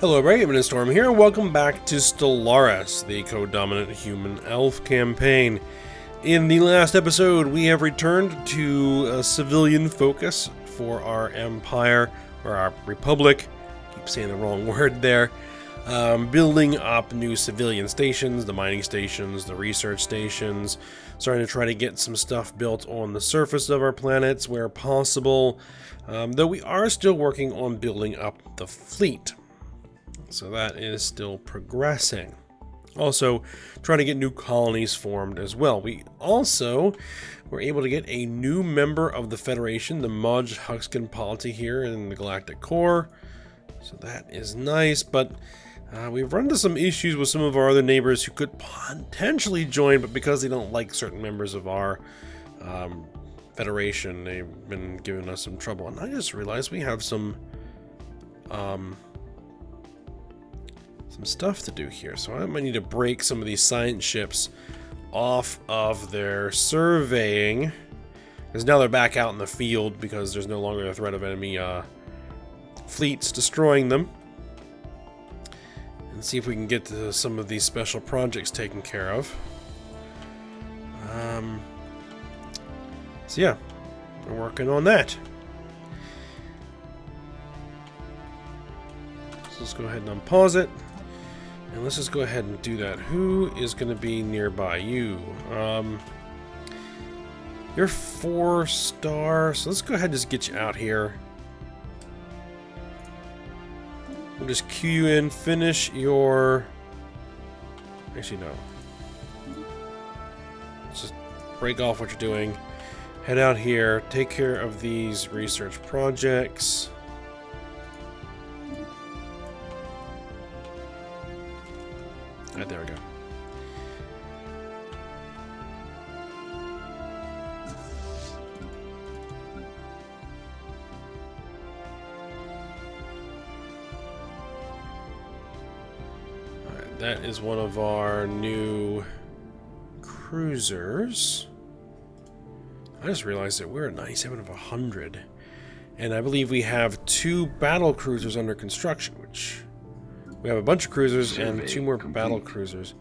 Hello everybody, I'm Storm here, and welcome back to Stellaris, the co-dominant human-elf campaign. In the last episode, we have returned to a civilian focus for our empire, or our republic. Keep saying the wrong word there. Building up new civilian stations, the mining stations, the research stations, starting to try to get some stuff built on the surface of our planets where possible, though we are still working on building up the fleet. So that is still progressing. Also, trying to get new colonies formed as well. We also were able to get a new member of the Federation, the Mudge Huxkin polity here in the Galactic Core. So that is nice, but we've run into some issues with some of our other neighbors who could potentially join, but because they don't like certain members of our Federation, they've been giving us some trouble. And I just realized we have some stuff to do here, so I might need to break some of these science ships off of their surveying, because now they're back out in the field because there's no longer a threat of enemy fleets destroying them, and see if we can get to some of these special projects taken care of. So yeah, we're working on that. So let's go ahead and unpause it. And let's just go ahead and do that. Who is going to be nearby? You. You're 4-star, so let's go ahead and just get you out here. We'll just queue you in, finish your... Actually, no. Let's just break off what you're doing. Head out here, take care of these research projects. Right, there we go. Alright, that is one of our new cruisers. I just realized that we're at 97 of 100. And I believe we have 2 battle cruisers under construction, which... We have a bunch of cruisers and 2 more battle cruisers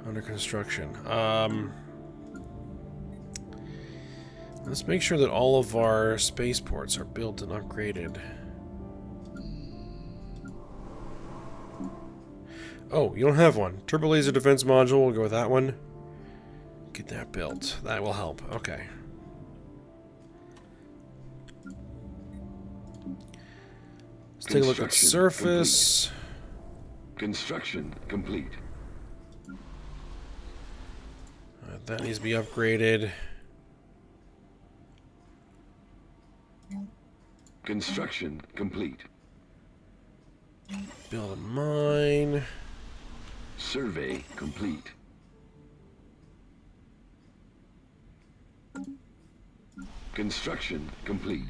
under construction. Let's make sure that all of our spaceports are built and upgraded. Oh, you don't have one. Turbo laser defense module, we'll go with that one. Get that built. That will help. Okay. Let's take a look at surface. Construction complete. That needs to be upgraded. Construction complete. Build a mine. Survey complete. Construction complete.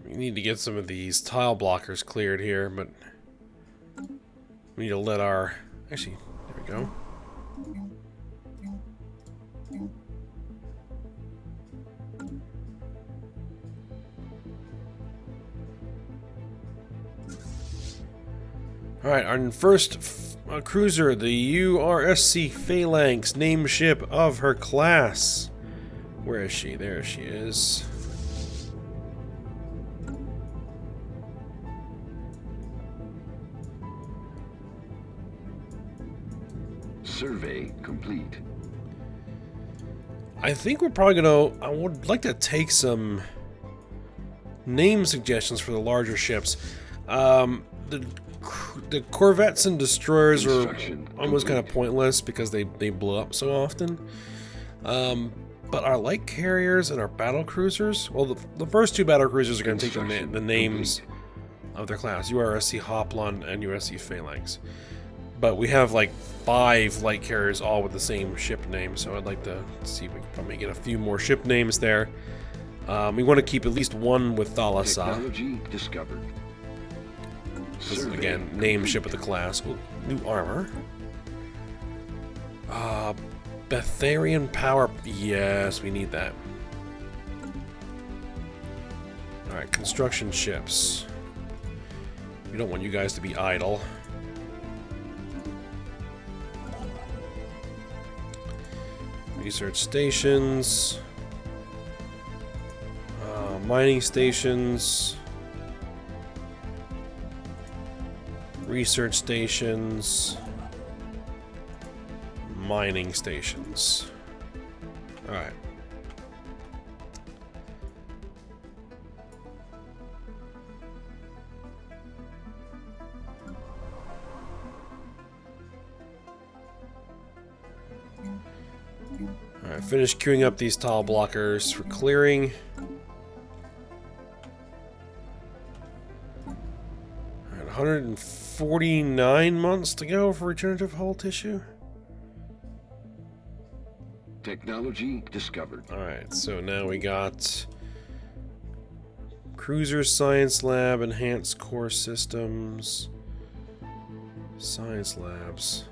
We need to get some of these tile blockers cleared here, but we need to let our... Actually, there we go. Alright, our first cruiser, the URSC Phalanx, named ship of her class. Where is she? There she is. Survey complete. I think we're probably gonna... I would like to take some name suggestions for the larger ships. The corvettes and destroyers are almost kind of pointless because they blow up so often. But our light carriers and our battle cruisers... Well, the first 2 battle cruisers are going to take the names of their class. URSC Hoplon and URSC Phalanx. But we have like 5 light carriers all with the same ship name, so I'd like to see if we can probably get a few more ship names there. We want to keep at least one with Thalassa. Technology discovered. Again, name ship of the class. Ooh, new armor. Betharian power. Yes, we need that. Alright, construction ships. We don't want you guys to be idle. Research stations. Mining stations. Research stations. Mining stations. Alright. Alright, finish queuing up these tile blockers for clearing. Alright, 149 months to go for regenerative hull tissue. Technology discovered. Alright, so now we got Cruiser Science Lab, Enhanced Core Systems, Science Labs.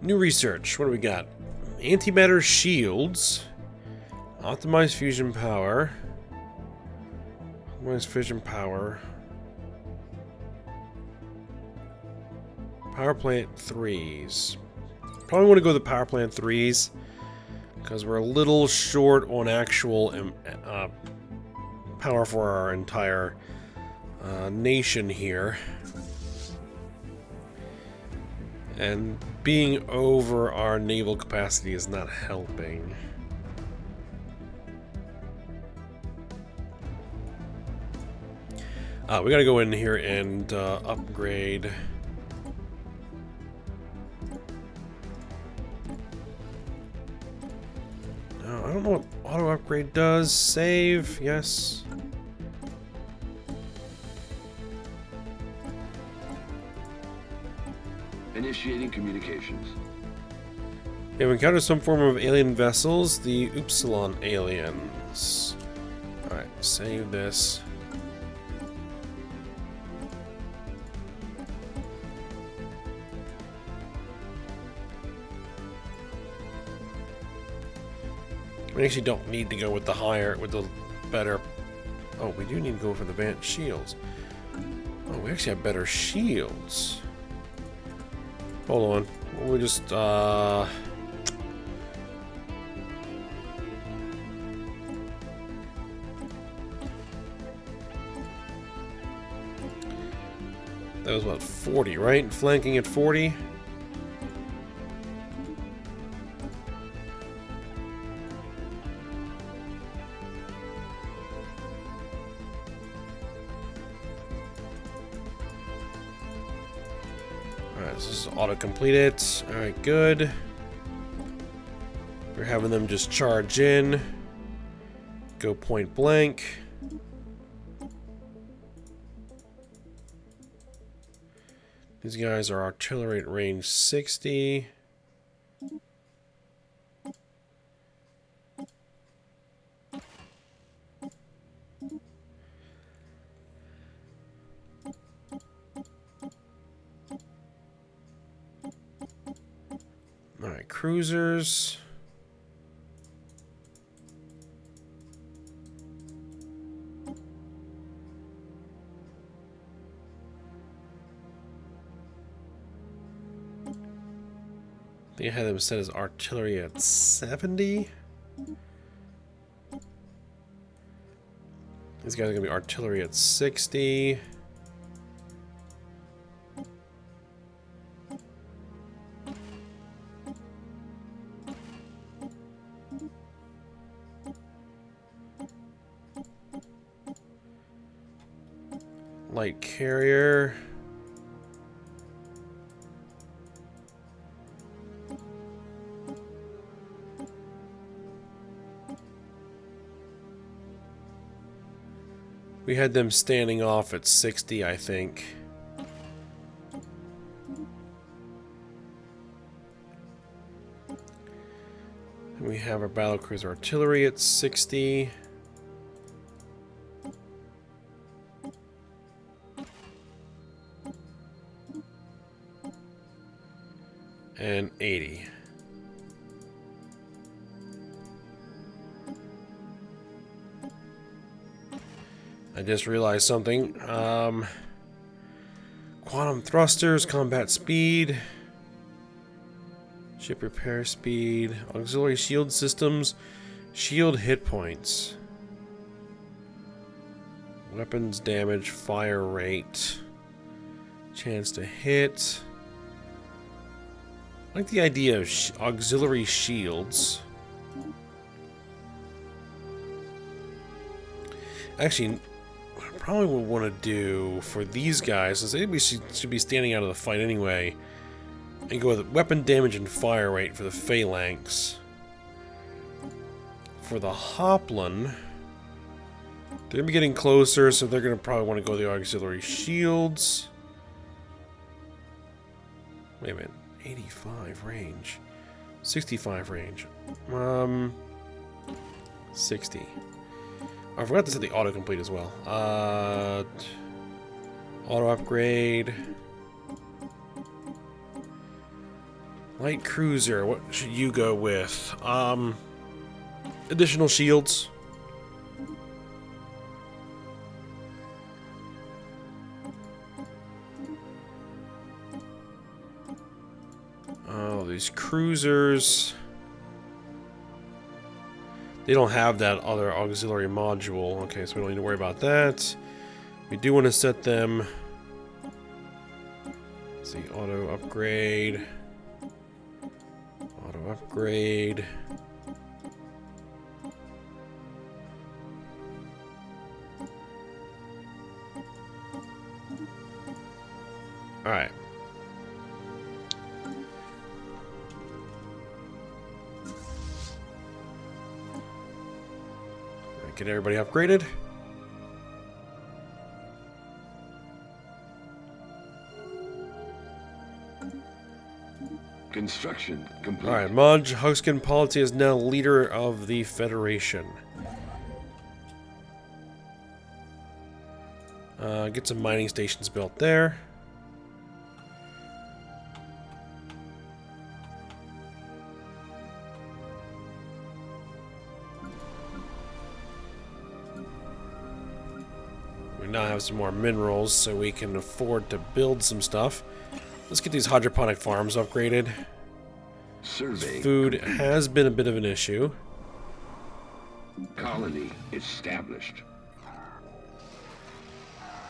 New research. What do we got? Antimatter shields. Optimized fusion power. Optimized fission power. Power plant 3s. Probably want to go the power plant 3s because we're a little short on actual power for our entire nation here. And being over our naval capacity is not helping. We gotta go in here and upgrade. No, I don't know what auto upgrade does. Save, yes. Initiating communications. We have encountered some form of alien vessels, the Upsilon aliens. Alright, save this. We actually don't need to go with the higher, with the better. Oh, we do need to go for the advanced shields. Oh, we actually have better shields. Hold on. We'll just, That was what, 40, right? Flanking at 40? Alright, this is auto-complete it. Alright, good. We're having them just charge in. Go point blank. These guys are artillery at range 60. Alright, cruisers. I think I had them set as artillery at 70. These guys are going to be artillery at 60. Light carrier. We had them standing off at 60, I think. And we have our battlecruiser artillery at 60. And 80. I just realized something. Quantum thrusters, combat speed, ship repair speed, auxiliary shield systems, shield hit points, weapons damage, fire rate, chance to hit. I like the idea of auxiliary shields. Actually, what I probably would want to do for these guys is they should be standing out of the fight anyway, and go with weapon damage and fire rate for the phalanx. For the Hoplon, they're going to be getting closer, so they're going to probably want to go the auxiliary shields. Wait a minute. 85 range. 65 range. 60. I forgot to set the autocomplete as well. Auto upgrade. Light cruiser. What should you go with? Additional shields. Oh, these cruisers. They don't have that other auxiliary module. Okay, so we don't need to worry about that. We do want to set them. Let's see, auto upgrade. Auto upgrade. Alright. Get everybody upgraded. Construction complete. Alright, Maj Hugskin Polity is now leader of the Federation. Get some mining stations built there. Now have some more minerals so we can afford to build some stuff. Let's get these hydroponic farms upgraded. Survey Food complete. has been a bit of an issue. Colony established.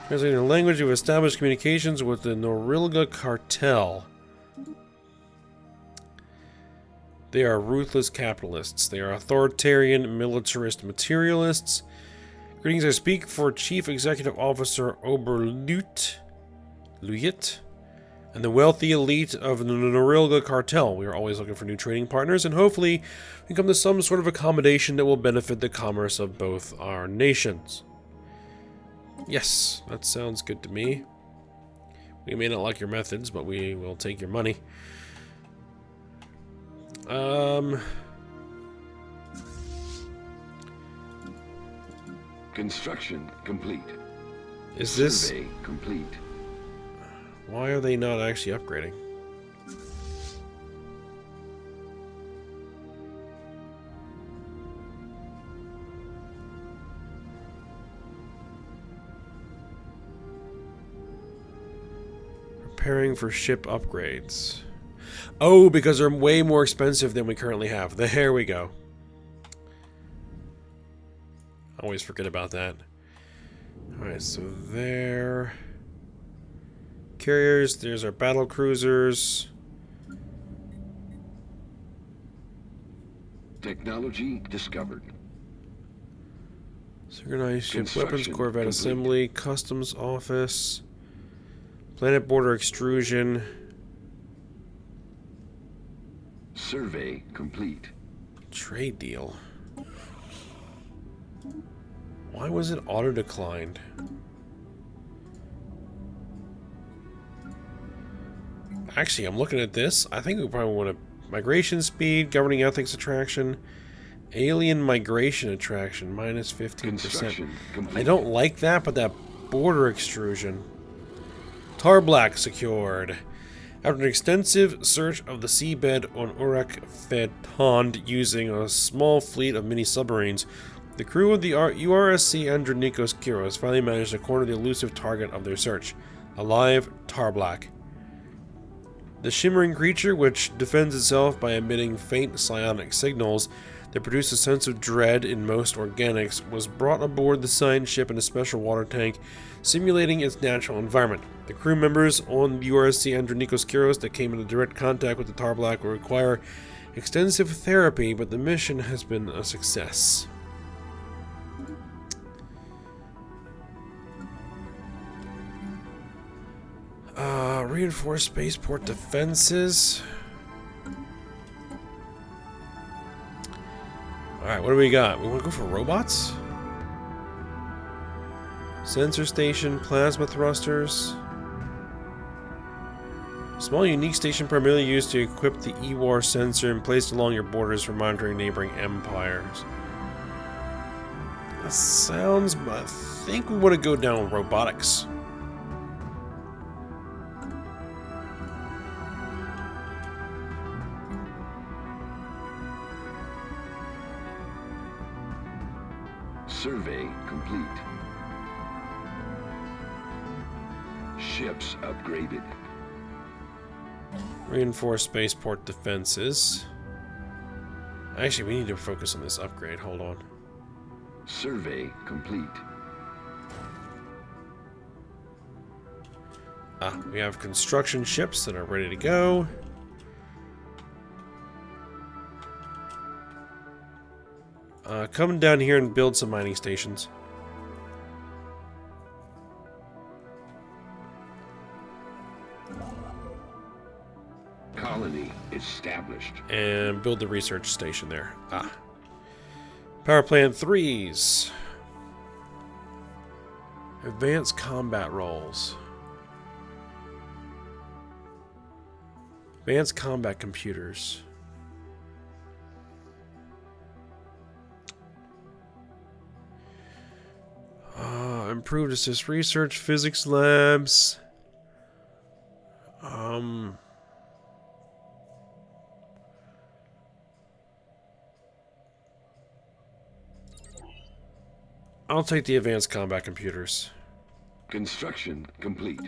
Translating the language, we've established communications with the Norilga cartel. They are ruthless capitalists. They are authoritarian, militarist materialists. Greetings, I speak for Chief Executive Officer Luyt, and the wealthy elite of the Norilga cartel. We are always looking for new trading partners, and hopefully we come to some sort of accommodation that will benefit the commerce of both our nations. Yes, that sounds good to me. We may not like your methods, but we will take your money. Construction complete. Is this... Survey complete. Why are they not actually upgrading? Preparing for ship upgrades. Oh, because they're way more expensive than we currently have. There we go. I always forget about that. Alright, so there. Carriers, there's our battle cruisers. Technology discovered. Synchronized ship weapons, Construction Corvette complete. assembly, customs office, planet border extrusion. Survey complete. Trade deal. Why was it auto-declined? Actually, I'm looking at this. I think we probably want to... Migration speed, governing ethics attraction, alien migration attraction, minus 15%. Construction complete. I don't like that, but that border extrusion. Tar black secured. After an extensive search of the seabed on Urak Fetond using a small fleet of mini submarines, The crew of the URSC Andronikos Kyros finally managed to corner the elusive target of their search, a live Tarblack. The shimmering creature, which defends itself by emitting faint psionic signals that produce a sense of dread in most organics, was brought aboard the science ship in a special water tank, simulating its natural environment. The crew members on the URSC Andronikos Kyros that came into direct contact with the Tarblack will require extensive therapy, but the mission has been a success. Reinforced spaceport defenses. Alright, what do we got? We want to go for robots? Sensor station, plasma thrusters. Small unique station primarily used to equip the EWAR sensor and placed along your borders for monitoring neighboring empires. That sounds, but I think we want to go down with robotics. Survey complete. Ships upgraded. Reinforced spaceport defenses. Actually, we need to focus on this upgrade. Hold on. Survey complete. We have construction ships that are ready to go. Come down here and build some mining stations. Colony established. And build the research station there. Power plant 3s. Advanced combat roles. Advanced combat computers. Improved assist research, physics labs. I'll take the advanced combat computers. Construction complete.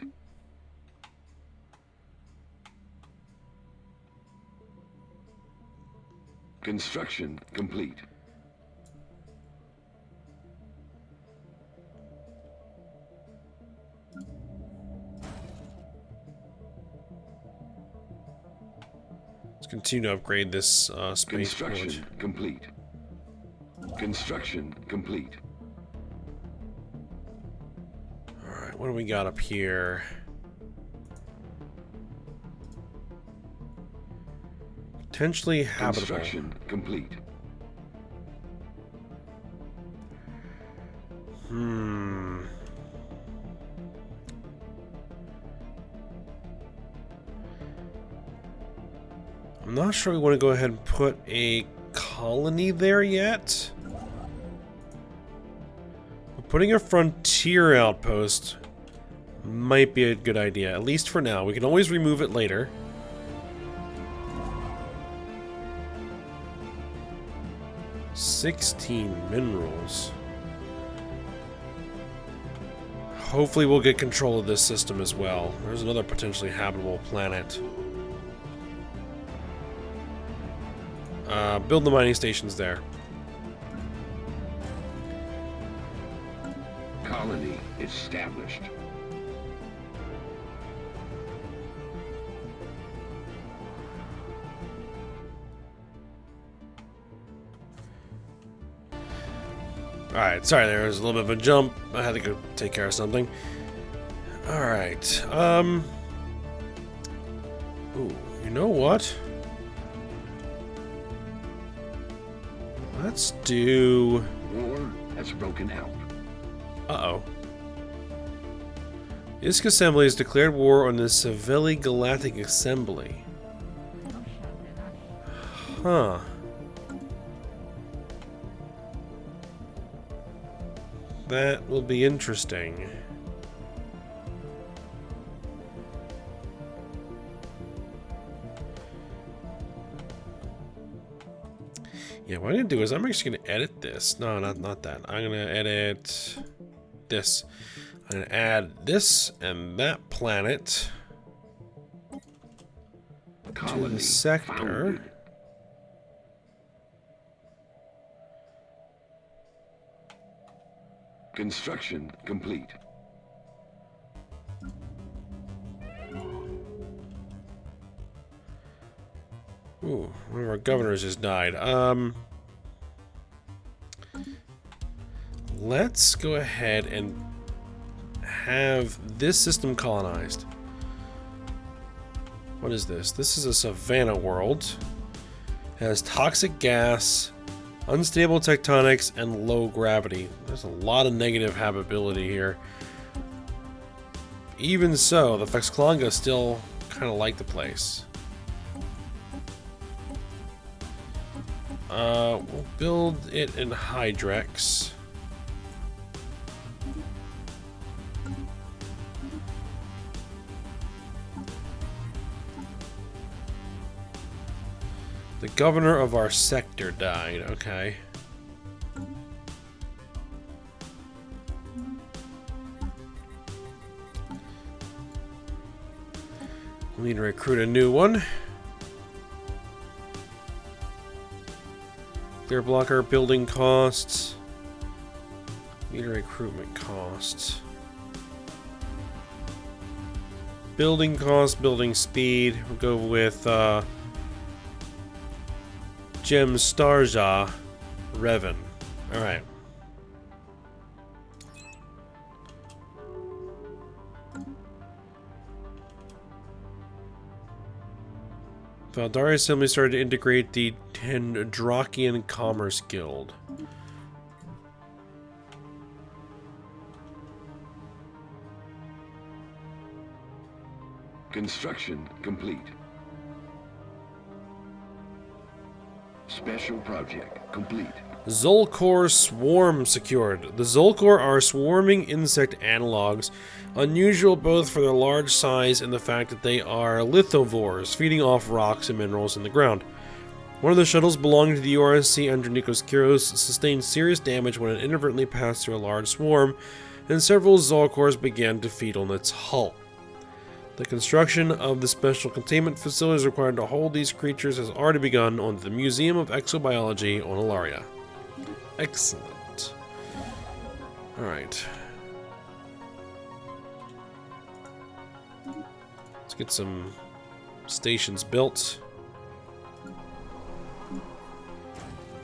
Construction complete. Let's continue to upgrade this spaceport. Construction complete. Construction complete. Alright, what do we got up here? Potentially habitable. Construction complete. I'm not sure we want to go ahead and put a colony there yet. But putting a frontier outpost might be a good idea, at least for now. We can always remove it later. $16 minerals. Hopefully we'll get control of this system as well. There's another potentially habitable planet. Build the mining stations there. Colony established. Alright, sorry, there was a little bit of a jump. I had to go take care of something. Alright, ooh, you know what? Let's do... War has broken out. Uh-oh. ISK Assembly has declared war on the Savelli Galactic Assembly. Huh. That will be interesting. Yeah, what I'm going to do is I'm actually going to edit this. No, not that. I'm going to edit this. I'm going to add this and that planet to the sector. Founded. Construction complete. Ooh, one of our governors just died. Let's go ahead and have this system colonized. What is this? This is a savanna world. It has toxic gas, unstable tectonics, and low gravity. There's a lot of negative habitability here. Even so, the Fexklanga still kind of like the place. We'll build it in Hydrex. The governor of our sector died, okay. We need to recruit a new one. Clear blocker building costs. Need a recruitment costs. Building cost, building speed. We'll go with Gem Starja Revan. Alright. Valdari Assembly started to integrate the Tendrakian Commerce Guild. Construction complete. Special project complete. Zulkor Swarm secured. The Zulkor are swarming insect analogs, unusual both for their large size and the fact that they are lithivores, feeding off rocks and minerals in the ground. One of the shuttles belonging to the URSC under Nikos Kyros sustained serious damage when it inadvertently passed through a large swarm, and several Zulkors began to feed on its hull. The construction of the special containment facilities required to hold these creatures has already begun on the Museum of Exobiology on Alaria. Excellent. Alright. Let's get some stations built.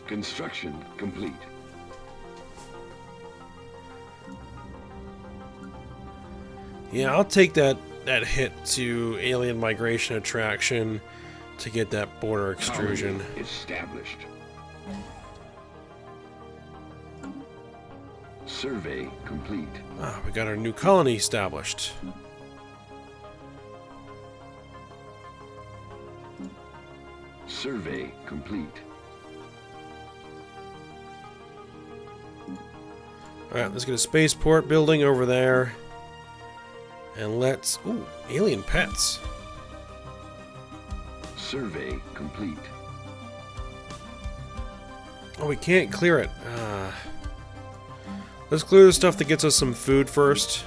Construction complete. Yeah, I'll take that hit to alien migration attraction to get that border extrusion. Colony established. Survey complete. Ah, we got our new colony established. Survey complete. Alright, let's get a spaceport building over there. And let's... Ooh, alien pets. Survey complete. Oh, we can't clear it. Let's clear the stuff that gets us some food first.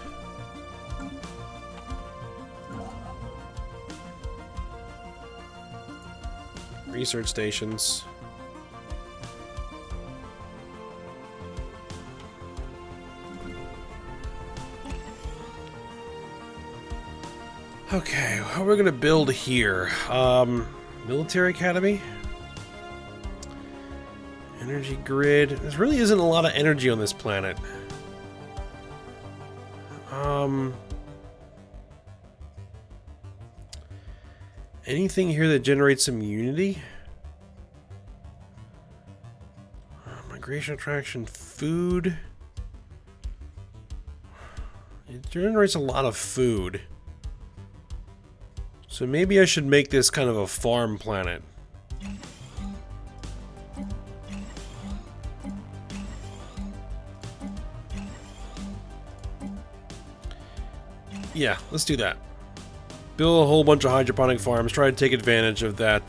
Research stations. Okay, what we're gonna build here? Military Academy? Energy grid. There really isn't a lot of energy on this planet. Anything here that generates immunity? Migration attraction, food. It generates a lot of food. So maybe I should make this kind of a farm planet. Yeah, let's do that. Build a whole bunch of hydroponic farms. Try to take advantage of that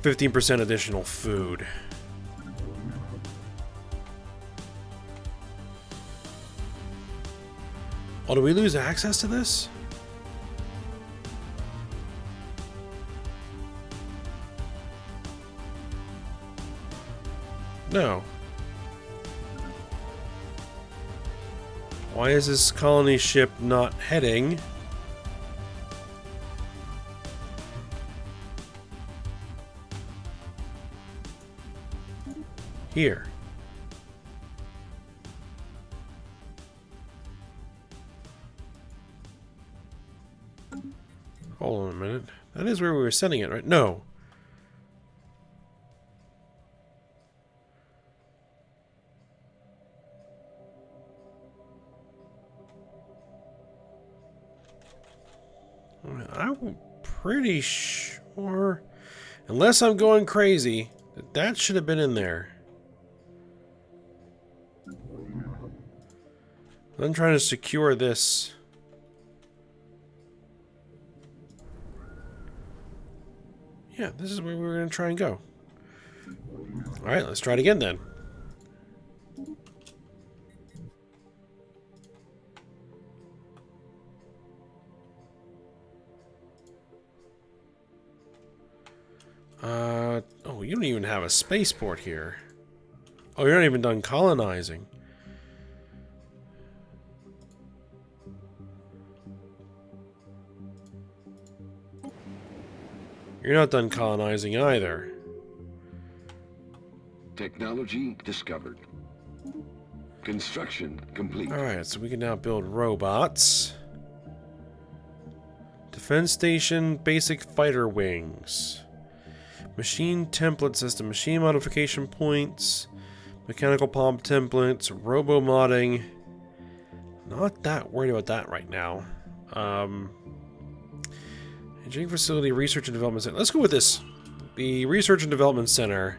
15% additional food. Oh, do we lose access to this? No. Why is this colony ship not heading? Here. Hold on a minute. That is where we were sending it, right? No. I'm pretty sure, unless I'm going crazy, that should have been in there. I'm trying to secure this. Yeah, this is where we were going to try and go. Alright, let's try it again then. Oh, you don't even have a spaceport here. Oh, you're not even done colonizing. You're not done colonizing either. Technology discovered. Construction complete. Alright, so we can now build robots. Defense station, basic fighter wings. Machine template system, machine modification points, mechanical pump templates, robo-modding. Not that worried about that right now. Engineering facility, research and development center. Let's go with this. The research and development center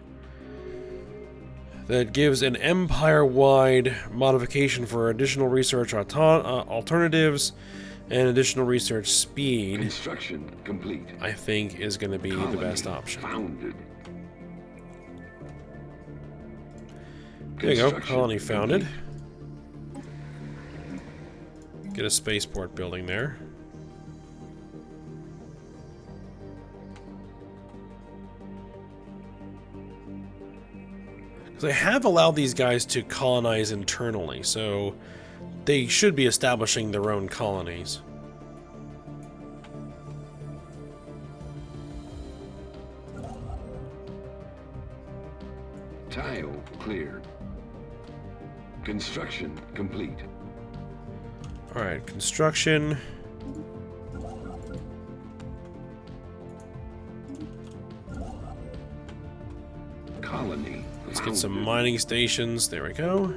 that gives an empire-wide modification for additional research alternatives and additional research speed. Construction complete. I think is going to be the best option. Founded. There you go, colony founded. Get a spaceport building there. Because I have allowed these guys to colonize internally, so they should be establishing their own colonies. Tile cleared. Construction complete. Alright, construction. Colony. Let's get some mining stations. There we go.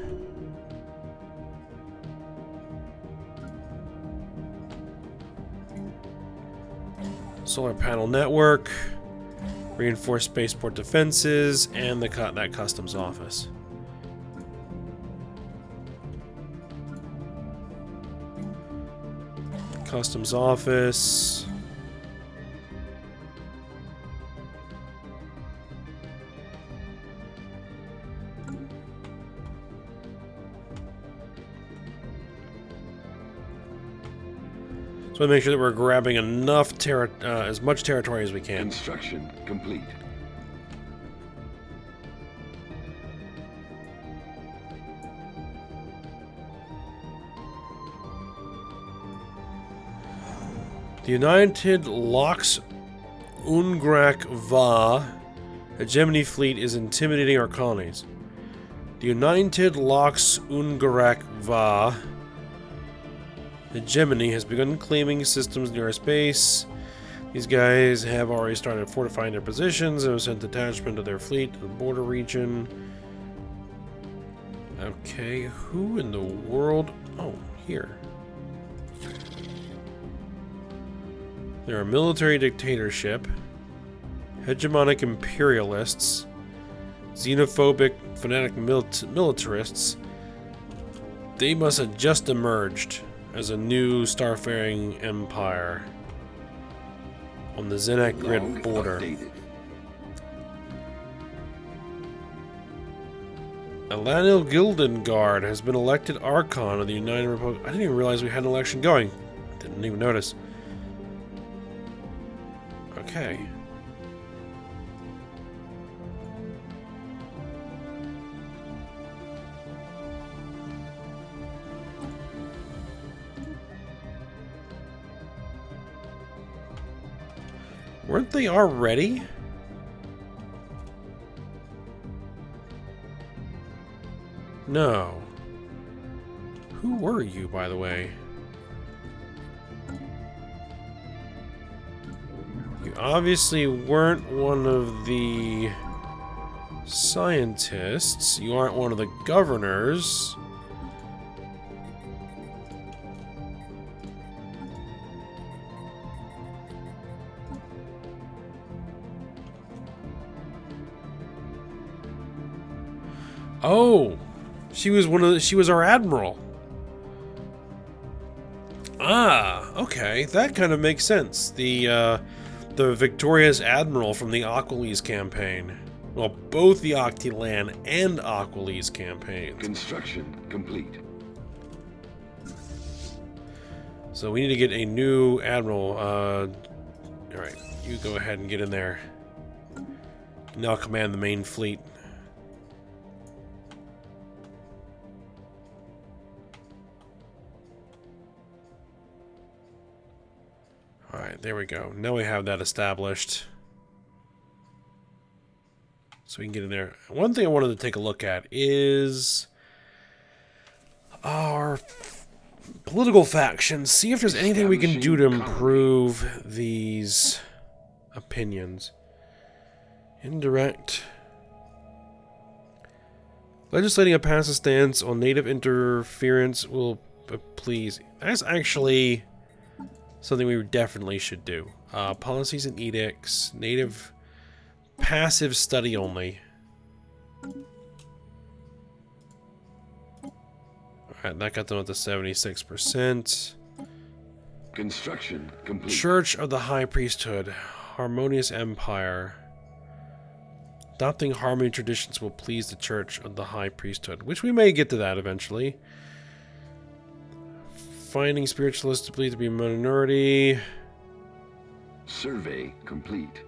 Solar panel network. Reinforced spaceport defenses. And that customs office. Customs office. So make sure that we're grabbing enough as much territory as we can. Construction complete. The United Lox Ungrak Va hegemony fleet is intimidating our colonies. The United Lox Ungrak Va hegemony has begun claiming systems near our space. These guys have already started fortifying their positions and have sent detachment of their fleet to the border region. Okay, who in the world? Oh, here. They're a military dictatorship, hegemonic imperialists, xenophobic fanatic militarists. They must have just emerged as a new starfaring empire on the Zenek grid border. Alanil Gildengard has been elected Archon of the United Republic. I didn't even realize we had an election going. I didn't even notice. Okay. Weren't they already? No. Who were you, by the way? You obviously weren't one of the scientists. You aren't one of the governors. Oh, she was our admiral. Ah, okay, that kind of makes sense. The victorious admiral from the Aquilese campaign. Well, both the Octilan and Aquilese campaigns. Construction complete. So we need to get a new admiral. All right, you go ahead and get in there. Now command the main fleet. Alright, there we go. Now we have that established. So we can get in there. One thing I wanted to take a look at is our political factions. See if there's anything we can do to improve these opinions. Indirect. Legislating a passive stance on native interference will please. That's actually something we definitely should do. Policies and edicts. Native passive study only. Alright, that got them up to 76%. Construction complete. Church of the High Priesthood. Harmonious Empire. Adopting harmony traditions will please the Church of the High Priesthood. Which we may get to that eventually. Finding spiritualists to believe to be a minority. Survey complete.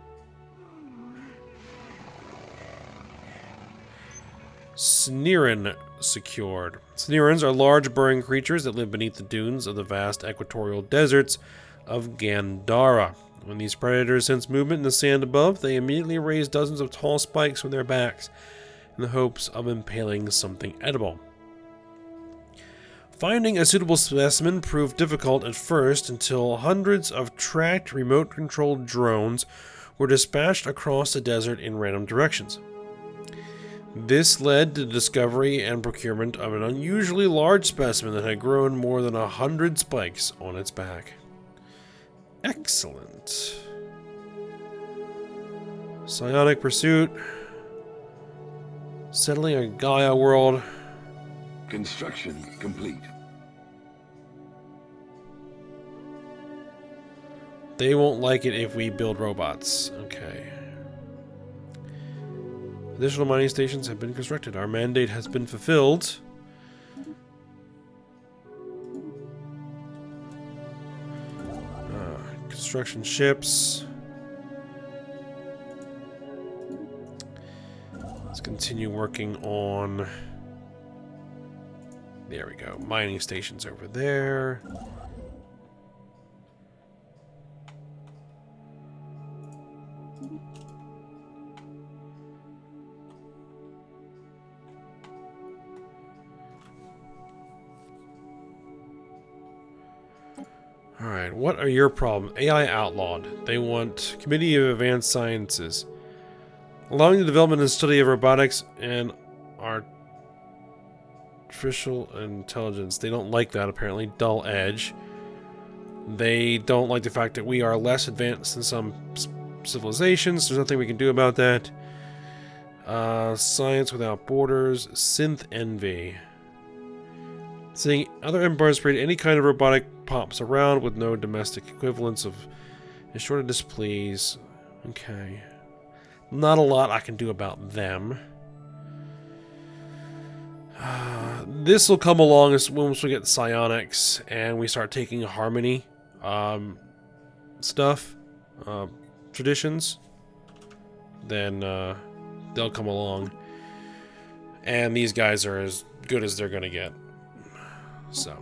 Sneerin secured. Sneerins are large burrowing creatures that live beneath the dunes of the vast equatorial deserts of Gandhara. When these predators sense movement in the sand above, they immediately raise dozens of tall spikes from their backs in the hopes of impaling something edible. Finding a suitable specimen proved difficult at first until hundreds of tracked remote-controlled drones were dispatched across the desert in random directions. This led to the discovery and procurement of an unusually large specimen that had grown more than 100 spikes on its back. Excellent. Psionic pursuit. Settling a Gaia world. Construction complete. They won't like it if we build robots. Okay. Additional mining stations have been constructed. Our mandate has been fulfilled. Construction ships. Let's continue working on... There we go. Mining stations over there. Alright, what are your problems? AI outlawed. They want Committee of Advanced Sciences. Allowing the development and study of robotics and artificial intelligence. They don't like that, apparently. Dull edge. They don't like the fact that we are less advanced than some civilizations. There's nothing we can do about that. Science without borders. Synth envy. Seeing other empires create any kind of robotic pops around with no domestic equivalents of is sure to displease. Okay. Not a lot I can do about them. this will come along as once we get psionics and we start taking harmony stuff, traditions. Then they'll come along, and these guys are as good as they're gonna get. So.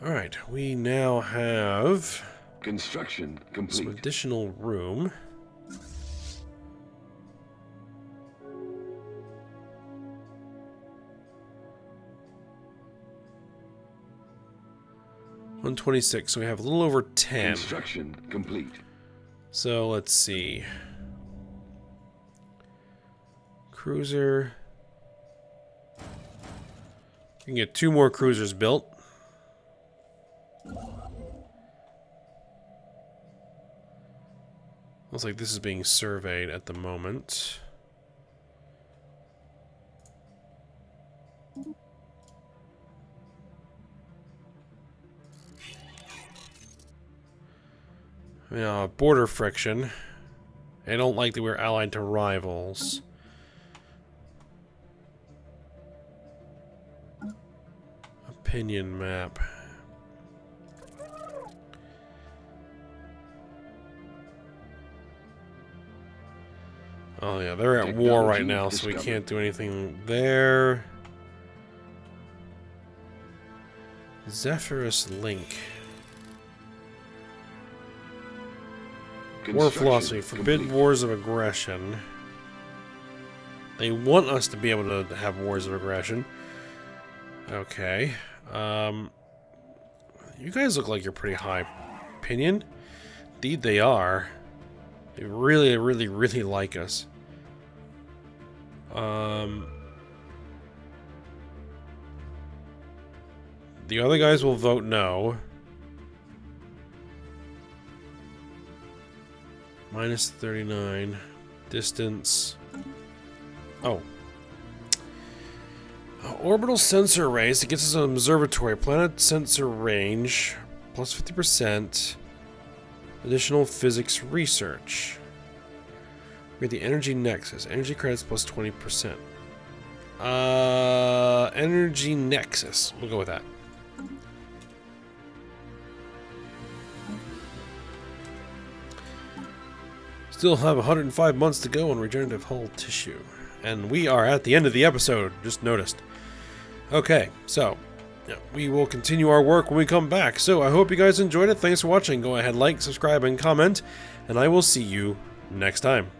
Alright, we now have Construction complete. some additional room. $126, so we have a little over 10. Construction complete. So let's see. Cruiser. We can get 2 more cruisers built. Looks like this is being surveyed at the moment. Border friction. I don't like that we're allied to rivals. Opinion map. Oh yeah, they're at war right now, so we can't do anything there. Zephyrus Link. War philosophy. Forbid wars of aggression. They want us to be able to have wars of aggression. Okay. You guys look like you're pretty high opinion. Indeed they are. They really, really, really like us. The other guys will vote no. Minus 39. Distance. Oh. Orbital sensor arrays. It gets us an observatory. Planet sensor range. Plus 50%. Additional physics research. We have the energy nexus. Energy credits plus 20%. Energy nexus. We'll go with that. Still have 105 months to go on regenerative hull tissue. And we are at the end of the episode, just noticed. Okay, so yeah, we will continue our work when we come back. So I hope you guys enjoyed it. Thanks for watching. Go ahead, like, subscribe, and comment. And I will see you next time.